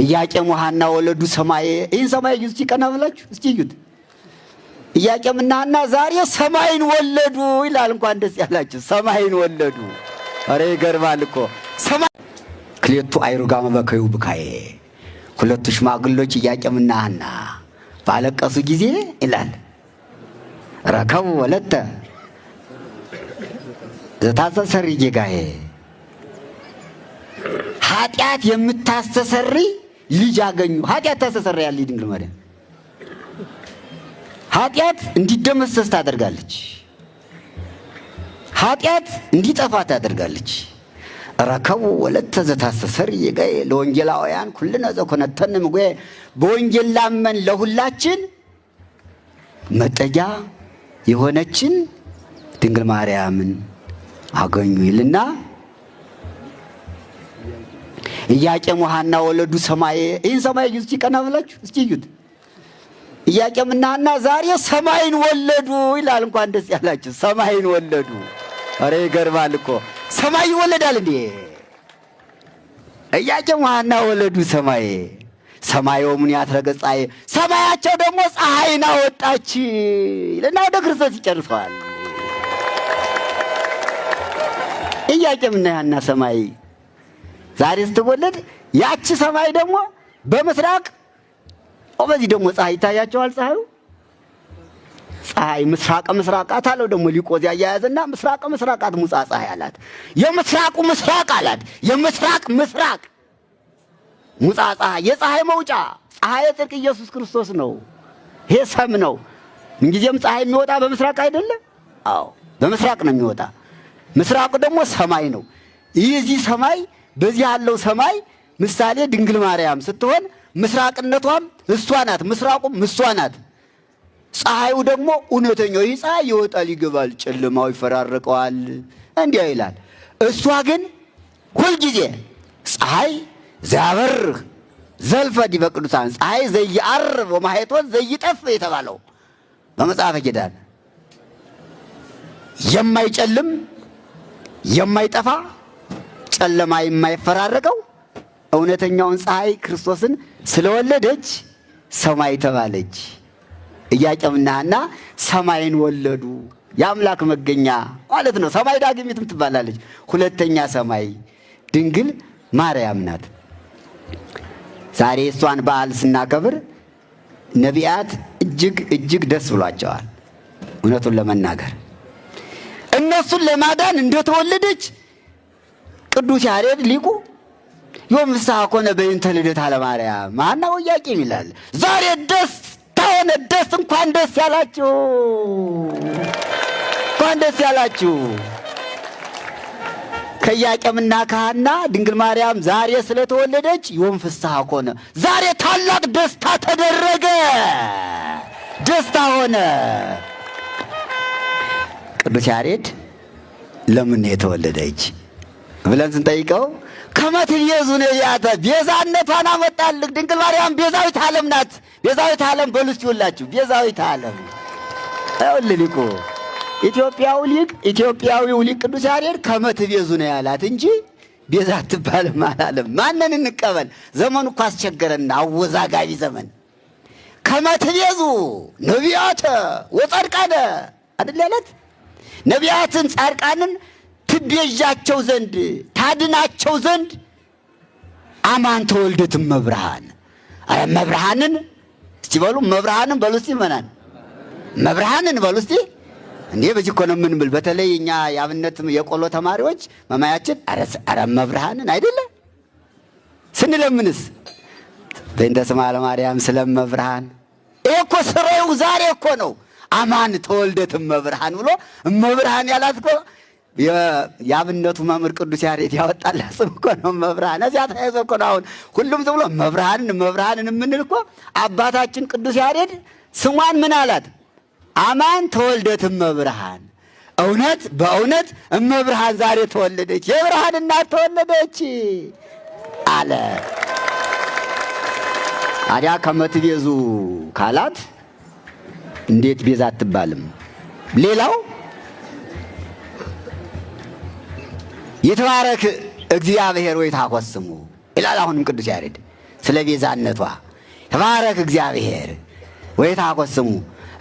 ኢያቄም ወሐና ወለዱ ሰማይ። ይህን ሰማይ እስቲ ቀና ብላችሁ እስቲ እዩት። ኢያቄምና ሐና ዛሬ ሰማይን ወለዱ ይላል። እንኳን ደስ ያላችሁ ሰማይን ወለዱ። አረ ይገርማል እኮ ሰማይ። ክሌቱ አይሩጋመ በከዩ ብካዬ፣ ሁለቱ ሽማግሎች ኢያቄምና ሐና ባለቀሱ ጊዜ ይላል ረከቡ ወለተ ዘታሰሰሪ ጌጋዬ፣ ኃጢአት የምታስተሰሪ ልጅ አገኙ። ኃጢአት ታስተሰርያለች ድንግል ማርያም። ኃጢአት እንዲደመሰስ ታደርጋለች። ኃጢአት እንዲጠፋ ታደርጋለች። ረከቡ ወለተ ዘታሰሰሪ ጌጋዬ ለወንጌላውያን ኩልነ ዘኮነተን ምጉዬ፣ በወንጌል ላመን ለሁላችን መጠጊያ የሆነችን ድንግል ማርያምን አገኙ ይልና ኢያቄም ወሐና ወለዱ ሰማይ። ይህን ሰማይ እስቲ ቀና ብላችሁ እስቲ እዩት። ኢያቄምና ሐና ዛሬ ሰማይን ወለዱ ይላል። እንኳን ደስ ያላችሁ ሰማይን ወለዱ። አረ ይገርማል እኮ ሰማይ ይወለዳል እንዴ! ኢያቄም ወሐና ወለዱ ሰማይ። ሰማዩን ያትረገጻይ፣ ሰማያቸው ደግሞ ፀሐይን አወጣች ይልና ወደ ክርስቶስ ይጨርሰዋል። ኢያቄምና ሐና ሰማይ ዛሬ ስትወለድ ያቺ ሰማይ ደግሞ በምስራቅ በዚህ ደግሞ ፀሐይ ይታያቸዋል። ፀሐይ ምስራቅ ምስራቃት አለው ደግሞ ሊቆዝ ያያያዘና ምስራቅ ምስራቃት ሙጻ ፀሐይ አላት። የምስራቁ ምስራቅ አላት። የምስራቅ ምስራቅ ሙጻ ፀሐይ፣ የፀሐይ መውጫ ፀሐይ ጽድቅ ኢየሱስ ክርስቶስ ነው። ይሄ ሰም ነው። ምንጊዜም ፀሐይ የሚወጣ በምስራቅ አይደለም? አዎ በምስራቅ ነው የሚወጣ። ምስራቁ ደግሞ ሰማይ ነው። ይህ ሰማይ በዚህ ያለው ሰማይ ምሳሌ ድንግል ማርያም ስትሆን ምስራቅነቷም እሷ ናት፣ ምስራቁም እሷ ናት። ፀሐዩ ደግሞ እውነተኛው ይህ ፀሐይ ይወጣል ይገባል፣ ጨለማው ይፈራረቀዋል እንዲያ ይላል። እሷ ግን ሁልጊዜ ፀሐይ ዘያበርህ ዘልፈ ዲበ ቅዱሳን፣ ፀሐይ ዘይዐርብ ወማኅቶት ዘይጠፍ የተባለው በመጽሐፈ ኪዳን የማይጨልም የማይጠፋ ጨለማ የማይፈራረቀው እውነተኛውን ፀሐይ ክርስቶስን ስለወለደች ሰማይ ተባለች። ኢያቄምና ሐና ሰማይን ወለዱ። የአምላክ መገኛ ማለት ነው። ሰማይ ዳግሚትም ትባላለች። ሁለተኛ ሰማይ ድንግል ማርያም ናት። ዛሬ እሷን በዓል ስናከብር ነቢያት እጅግ ደስ ብሏቸዋል። እውነቱን ለመናገር እነሱን ለማዳን እንደተወለደች ቅዱስ ያሬድ ሊቁ ዮም ፍስሐ ኮነ በእንተ ልደታ ለማርያም ሐና ወኢያቄም ይላል። ዛሬ ደስታ ሆነ። እንኳን ደስ ያላችሁ፣ እንኳን ደስ ያላችሁ። ከኢያቄምና ከሐና ድንግል ማርያም ዛሬ ስለተወለደች ዮም ፍስሐ ኮነ፣ ዛሬ ታላቅ ደስታ ተደረገ፣ ደስታ ሆነ። ቅዱስ ያሬድ ለምን የተወለደች ብለን ስንጠይቀው ከመትቤዙ ነቢያተ፣ ቤዛነቷን አመጣልህ። ድንግል ማርያም ቤዛዊት ዓለም ናት። ቤዛዊት ዓለም በሉ እስቲ ሁላችሁ ቤዛዊት ዓለም። ይኸውልህ ሊቁ ኢትዮጵያዊው ሊቅ ቅዱስ ያሬድ ከመትቤዙ ነው ያላት እንጂ ቤዛ አትባልም አላለም። ማንን እንቀበል? ዘመኑ እኮ አስቸገረና አወዛጋቢ ዘመን። ከመትቤዙ ነቢያተ ወጻድቃነ አይደል ያለት? ነቢያትን ጻድቃንን ትቤዣቸው ዘንድ ታድናቸው ዘንድ አማን ተወልደትም መብርሃን። አረ መብርሃንን እስቲ በሉ፣ መብርሃንን በሉ እስቲ፣ መናን መብርሃንን በሉ እስቲ። እንዴ በዚህ እኮ ነው የምንብል። በተለይ እኛ የአብነት የቆሎ ተማሪዎች መማያችን አረ መብርሃንን አይደለ ስንለምንስ በእንተ ስማ ለማርያም ስለመብርሃን። ይሄ እኮ ስራው ዛሬ እኮ ነው። አማን ተወልደትም መብርሃን ብሎ መብርሃን ያላት እኮ የአብነቱ መምህር ቅዱስ ያሬድ ያወጣላት ስም እኮ ነው መብርሃን። እዚያ ተያይዞ እኮ ነው አሁን ሁሉም ዝም ብሎ መብርሃንን የምንል እኮ። አባታችን ቅዱስ ያሬድ ስሟን ምን አላት? አማን ተወልደትም መብርሃን። እውነት በእውነት እመብርሃን ዛሬ ተወለደች፣ የብርሃን እናት ተወለደች አለ። ታዲያ ከመትቤዙ ካላት እንዴት ቤዛ አትባልም? ሌላው የተባረክ እግዚአብሔር ወይ ታኮስሙ ይላል። አሁንም ቅዱስ ያሬድ ስለ ቤዛነቷ ተባረክ እግዚአብሔር ወይታቆስ ስሙ።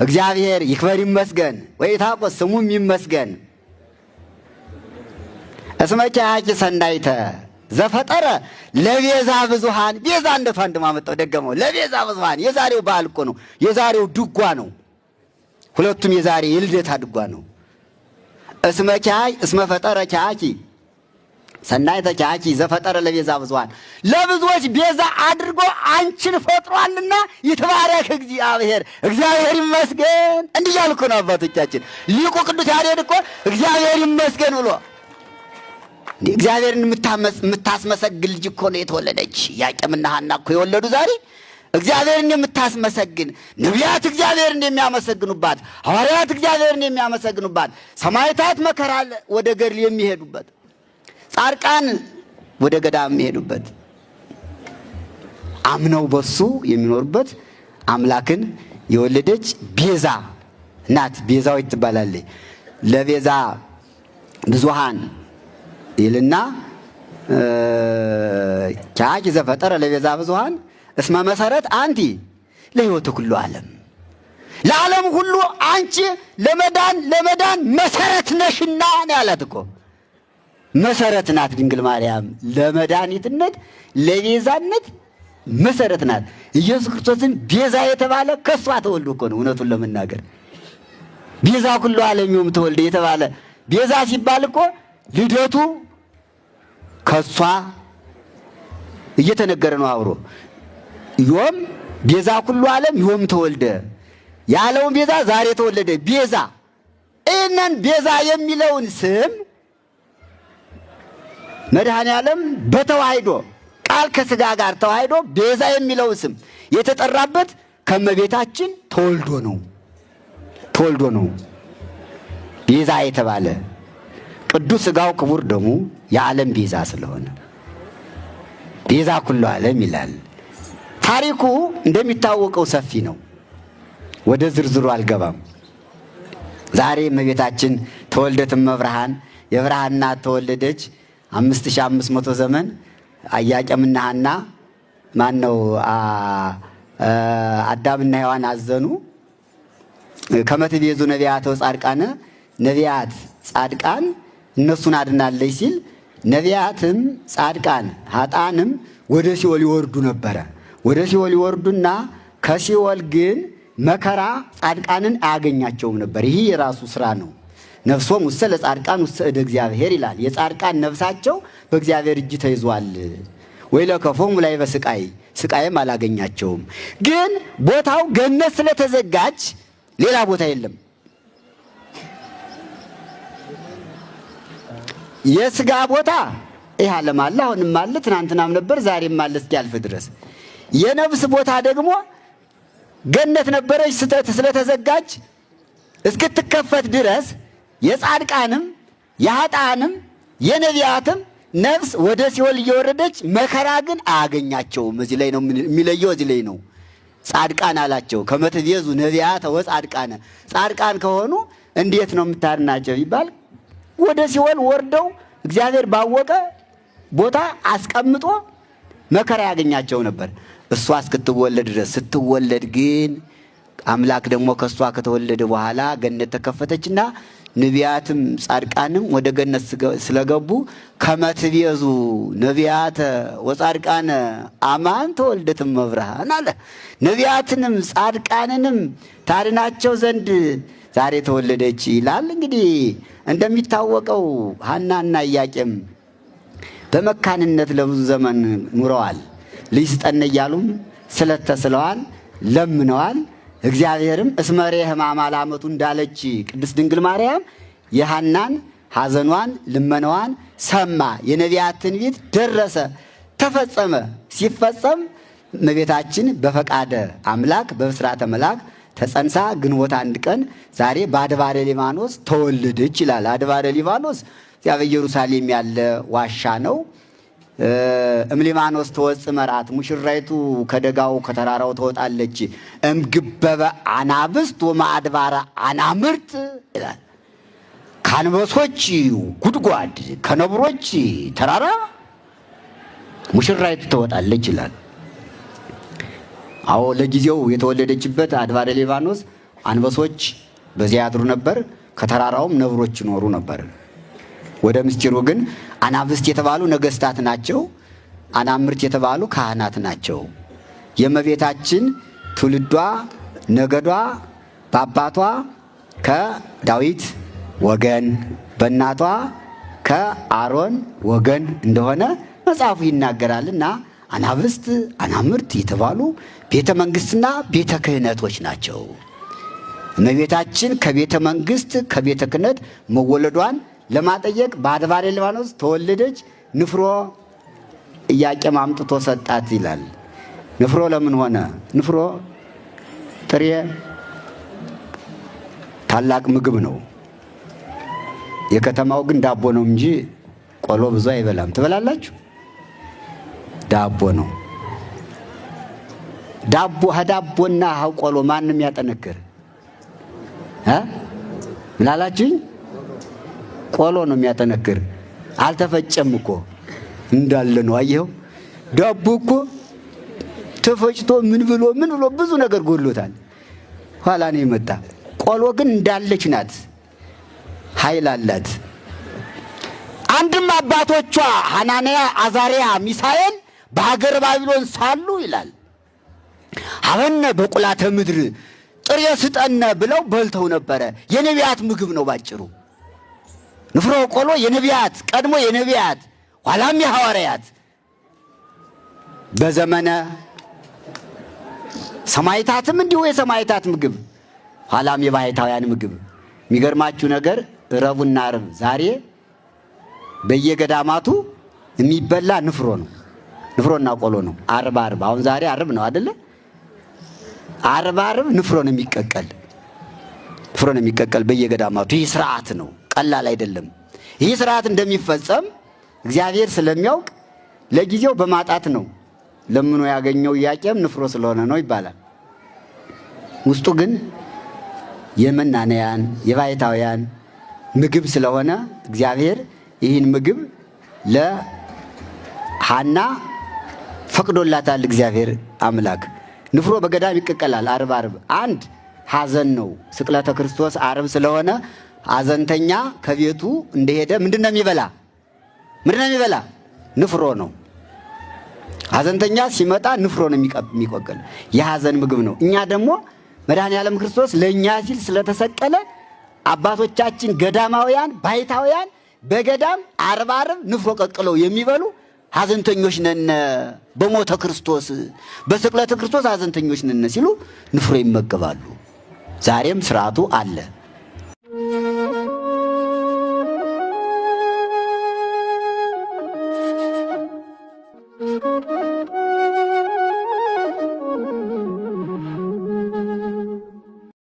እግዚአብሔር ይክበር ይመስገን ወይታቆስ ስሙም ይመስገን። እስመ ኪያኪ ሰናይተ ዘፈጠረ ለቤዛ ብዙሃን። ቤዛነቷን እንደማመጣው ደገመው። ለቤዛ ብዙሃን የዛሬው በዓል እኮ ነው። የዛሬው ድጓ ነው። ሁለቱም የዛሬ የልደታ ድጓ ነው። እስመ ፈጠረ ኪያኪ ሰናይተ ኪያኪ ዘፈጠረ ለቤዛ ብዙሃን። ለብዙዎች ቤዛ አድርጎ አንቺን ፈጥሯልና ይትባረክ እግዚአብሔር እግዚአብሔር ይመስገን። እንዲህ ያልኩ ነው አባቶቻችን። ሊቁ ቅዱስ ያሬድ እኮ እግዚአብሔር ይመስገን ብሎ እግዚአብሔርን የምታስመሰግን ልጅ እኮ ነው የተወለደች። ኢያቄምና ሐና እኮ የወለዱ ዛሬ እግዚአብሔርን የምታስመሰግን ነቢያት እግዚአብሔርን የሚያመሰግኑባት፣ ሐዋርያት እግዚአብሔርን የሚያመሰግኑባት፣ ሰማዕታት መከራ ወደ ገድል የሚሄዱበት፣ ጻድቃን ወደ ገዳም የሚሄዱበት፣ አምነው በሱ የሚኖሩበት አምላክን የወለደች ቤዛ ናት። ቤዛዊት ትባላለች። ለቤዛ ብዙሃን ይልና ኪያኪ ዘፈጠረ ለቤዛ ብዙሃን እስመ መሰረት አንቲ ለሕይወት ኩሉ ዓለም። ለዓለም ሁሉ አንቺ ለመዳን መሰረት ነሽና ነው ያላት እኮ። መሰረት ናት ድንግል ማርያም ለመድኃኒትነት ለቤዛነት መሰረት ናት። ኢየሱስ ክርስቶስን ቤዛ የተባለ ከሷ ተወልዶ እኮ ነው። እውነቱን ለመናገር ቤዛ ኩሉ ዓለም ዮም ተወልደ የተባለ ቤዛ ሲባል እኮ ልደቱ ከሷ እየተነገረ ነው አብሮ። ዮም ቤዛ ኩሉ ዓለም ዮም ተወልደ ያለውን ቤዛ ዛሬ ተወለደ ቤዛ። እነን ቤዛ የሚለውን ስም መድኃኔ ዓለም በተዋህዶ ቃል ከሥጋ ጋር ተዋህዶ ቤዛ የሚለውን ስም የተጠራበት ከመቤታችን ተወልዶ ነው ቤዛ የተባለ። ቅዱስ ሥጋው ክቡር ደሙ የዓለም ቤዛ ስለሆነ ቤዛ ኩሉ ዓለም ይላል። ታሪኩ እንደሚታወቀው ሰፊ ነው። ወደ ዝርዝሩ አልገባም። ዛሬ እመቤታችን ተወልደት እመብርሃን የብርሃን እናት ተወለደች። 5500 ዘመን ኢያቄምና ሐና አዳምና ሔዋን አዘኑ። ከመ ትቤዙ ነቢያተ ወጻድቃነ ነቢያት ጻድቃን እነሱን አድናለች ሲል ነቢያትም ጻድቃን ኃጥአንም ወደ ሲኦል ይወርዱ ነበረ። ወደ ሲኦል ይወርዱና ከሲኦል ግን መከራ ጻድቃንን አያገኛቸውም ነበር። ይህ የራሱ ስራ ነው። ነፍሶም ውስተ ለጻድቃን ውስተ እደ እግዚአብሔር ይላል። የጻድቃን ነፍሳቸው በእግዚአብሔር እጅ ተይዟል። ወይ ለከፎሙ ላይ ስቃይም አላገኛቸውም። ግን ቦታው ገነት ስለተዘጋች ሌላ ቦታ የለም። የሥጋ ቦታ ይህ ዓለም አለ፣ አሁንም አለ፣ ትናንትናም ነበር፣ ዛሬም አለ እስኪያልፍ ድረስ። የነፍስ ቦታ ደግሞ ገነት ነበረች ስለተዘጋች እስክትከፈት ድረስ የጻድቃንም የኃጥአንም የነቢያትም ነፍስ ወደ ሲኦል እየወረደች መከራ ግን አያገኛቸውም። እዚህ ላይ ነው የሚለየው። እዚህ ላይ ነው ጻድቃን አላቸው። ከመ ትቤዙ ነቢያተ ወጻድቃነ። ጻድቃን ከሆኑ እንዴት ነው የምታድናቸው ይባል? ወደ ሲኦል ወርደው እግዚአብሔር ባወቀ ቦታ አስቀምጦ መከራ ያገኛቸው ነበር እሷ እስክትወለድ ድረስ። ስትወለድ ግን አምላክ ደግሞ ከሷ ከተወለደ በኋላ ገነት ተከፈተችና ነቢያትም ጻድቃንም ወደ ገነት ስለገቡ ከመ ትቤዙ ነቢያተ ወጻድቃነ አማን ተወልደት እመብርሃን አለ። ነቢያትንም ጻድቃንንም ታድናቸው ዘንድ ዛሬ ተወለደች ይላል። እንግዲህ እንደሚታወቀው ሐናና ኢያቄም በመካንነት ለብዙ ዘመን ኑረዋል። ልጅ ስጠን እያሉም ስለተስለዋል፣ ለምነዋል። እግዚአብሔርም እስመሬ ሕማማ ላመቱ እንዳለች ቅድስት ድንግል ማርያም የሐናን ሐዘኗን ልመናዋን ሰማ። የነቢያት ትንቢት ደረሰ፣ ተፈጸመ። ሲፈጸም እመቤታችን በፈቃደ አምላክ በብስራተ መልአክ ተጸንሳ ግንቦት 1 ቀን ዛሬ በአድባረ ሊባኖስ ተወለደች ይላል። አድባረ ሊባኖስ እዚያ በኢየሩሳሌም ያለ ዋሻ ነው። እምሊባኖስ ተወጽ መርዓት፣ ሙሽራይቱ ከደጋው ከተራራው ትወጣለች። እምግበበ አናብስት ወማዕድባረ አናምርት ይላል። ከአንበሶች ጉድጓድ ከነብሮች ተራራ ሙሽራይቱ ትወጣለች ይላል። አዎ ለጊዜው የተወለደችበት አድባረ ሊባኖስ አንበሶች በዚያ ያድሩ ነበር፣ ከተራራውም ነብሮች ይኖሩ ነበር። ወደ ምስጢሩ ግን አናብስት የተባሉ ነገስታት ናቸው፣ አናምርት የተባሉ ካህናት ናቸው። የእመቤታችን ትውልዷ ነገዷ በአባቷ ከዳዊት ወገን በእናቷ ከአሮን ወገን እንደሆነ መጽሐፉ ይናገራልና አናብስት አናምርት የተባሉ ቤተ መንግስትና ቤተ ክህነቶች ናቸው። እመቤታችን ከቤተ መንግስት ከቤተ ክህነት መወለዷን ለማጠየቅ በአድባረ ሊባኖስ ተወለደች። ንፍሮ ኢያቄም አምጥቶ ሰጣት ይላል። ንፍሮ ለምን ሆነ? ንፍሮ ጥሬ ታላቅ ምግብ ነው። የከተማው ግን ዳቦ ነው እንጂ ቆሎ ብዙ አይበላም። ትበላላችሁ? ዳቦ ነው። ዳቦና ቆሎ ማንም ያጠነክር ምን አላችሁኝ? ቆሎ ነው የሚያጠነክር። አልተፈጨም እኮ እንዳለ ነው። አየኸው? ዳቦ እኮ ተፈጭቶ ምን ብሎ ብዙ ነገር ጎድሎታል። ኋላ ነው የመጣ። ቆሎ ግን እንዳለች ናት፣ ኃይል አላት። አንድም አባቶቿ ሐናንያ፣ አዛርያ፣ ሚሳኤል በሀገር ባቢሎን ሳሉ ይላል ሀበነ በቁላተ ምድር ጥሬ ስጠነ ብለው በልተው ነበረ። የነቢያት ምግብ ነው ባጭሩ። ንፍሮ ቆሎ የነቢያት ቀድሞ የነቢያት ኋላም የሐዋርያት በዘመነ ሰማዕታትም እንዲሁ የሰማዕታት ምግብ ኋላም የባሕታውያን ምግብ። የሚገርማችሁ ነገር ረቡዕና ዓርብ ዛሬ በየገዳማቱ የሚበላ ንፍሮ ነው። ንፍሮና ቆሎ ነው። ዓርብ አሁን ዛሬ ዓርብ ነው አይደለ? ዓርብ ንፍሮ ነው የሚቀቀል በየገዳማቱ። ይህ ስርዓት ነው፣ ቀላል አይደለም። ይህ ስርዓት እንደሚፈጸም እግዚአብሔር ስለሚያውቅ ለጊዜው በማጣት ነው ለምኖ ያገኘው ኢያቄም ንፍሮ ስለሆነ ነው ይባላል። ውስጡ ግን የመናንያን የባሕታውያን ምግብ ስለሆነ እግዚአብሔር ይህን ምግብ ለሐና ፈቅዶላታል። እግዚአብሔር አምላክ ንፍሮ በገዳም ይቀቀላል። ዓርብ አንድ ሐዘን ነው። ስቅለተ ክርስቶስ ዓርብ ስለሆነ ሐዘንተኛ ከቤቱ እንደሄደ ምንድነው የሚበላ? ንፍሮ ነው። ሐዘንተኛ ሲመጣ ንፍሮ ነው የሚቆቀል። የሐዘን ምግብ ነው። እኛ ደግሞ መድኃኔዓለም ክርስቶስ ለእኛ ሲል ስለተሰቀለ አባቶቻችን ገዳማውያን ባሕታውያን በገዳም ዓርብ ንፍሮ ቀቅለው የሚበሉ ሐዘንተኞች ነን፣ በሞተ ክርስቶስ በስቅለተ ክርስቶስ ሐዘንተኞች ነን ሲሉ ንፍሮ ይመገባሉ። ዛሬም ስርዓቱ አለ።